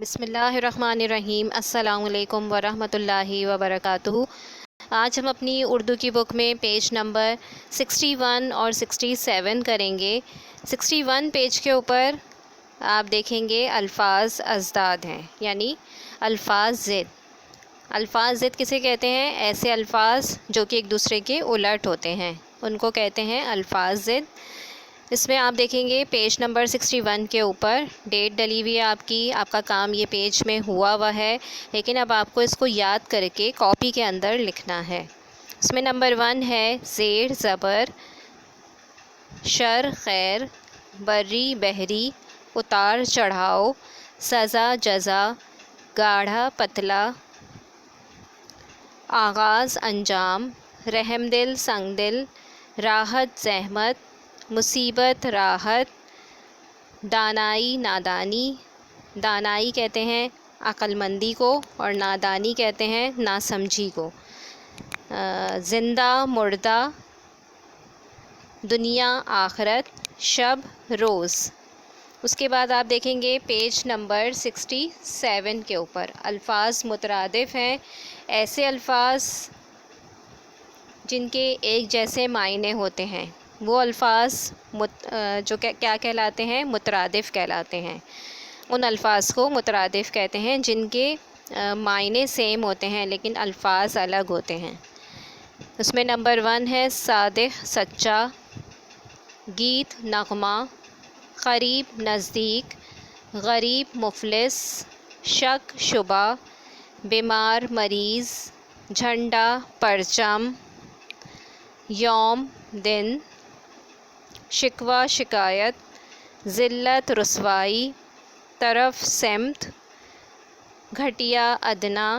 بسم اللہ الرحمن الرحیم۔ السلام علیکم ورحمۃ اللہ وبرکاتہ۔ آج ہم اپنی اردو کی بک میں پیج نمبر 61 اور 67 کریں گے۔ 61 پیج کے اوپر آپ دیکھیں گے الفاظ ازداد ہیں، یعنی الفاظ ضد۔ الفاظ ضد کسے کہتے ہیں؟ ایسے الفاظ جو کہ ایک دوسرے کے الٹ ہوتے ہیں، ان کو کہتے ہیں الفاظ ضد۔ اس میں آپ دیکھیں گے پیج نمبر 61 کے اوپر ڈیٹ ڈلی ہوئی ہے آپ کا کام یہ پیج میں ہوا ہے، لیکن اب آپ کو اس کو یاد کر کے کاپی کے اندر لکھنا ہے۔ اس میں نمبر 1 ہے زیر زبر، شر خیر، بری بحری، اتار چڑھاؤ، سزا جزا، گاڑھا پتلا، آغاز انجام، رحم دل سنگ دل، راحت زحمت، مصیبت راحت، دانائی نادانی۔ دانائی کہتے ہیں عقل مندی کو اور نادانی کہتے ہیں ناسمجھی کو۔ زندہ مردہ، دنیا آخرت، شب روز۔ اس کے بعد آپ دیکھیں گے پیج نمبر 67 کے اوپر الفاظ مترادف ہیں، ایسے الفاظ جن کے ایک جیسے معنی ہوتے ہیں، وہ الفاظ جو کیا کہلاتے ہیں؟ مترادف کہلاتے ہیں۔ ان الفاظ کو مترادف کہتے ہیں جن کے معنی سیم ہوتے ہیں لیکن الفاظ الگ ہوتے ہیں۔ اس میں نمبر 1 ہے صادق سچا، گیت نغمہ، قریب نزدیک، غریب مفلس، شک شبہ، بیمار مریض، جھنڈا پرچم، یوم دن، شکوہ شکایت، ذلت رسوائی، طرف سمت، گھٹیا ادنا،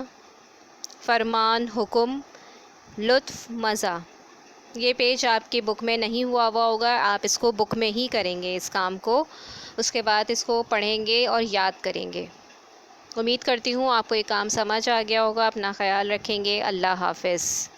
فرمان حکم، لطف مزہ۔ یہ پیج آپ کی بک میں نہیں ہوا ہوگا، آپ اس کو بک میں ہی کریں گے اس کام کو، اس کے بعد اس کو پڑھیں گے اور یاد کریں گے۔ امید کرتی ہوں آپ کو یہ کام سمجھ آ گیا ہوگا۔ اپنا خیال رکھیں گے۔ اللہ حافظ۔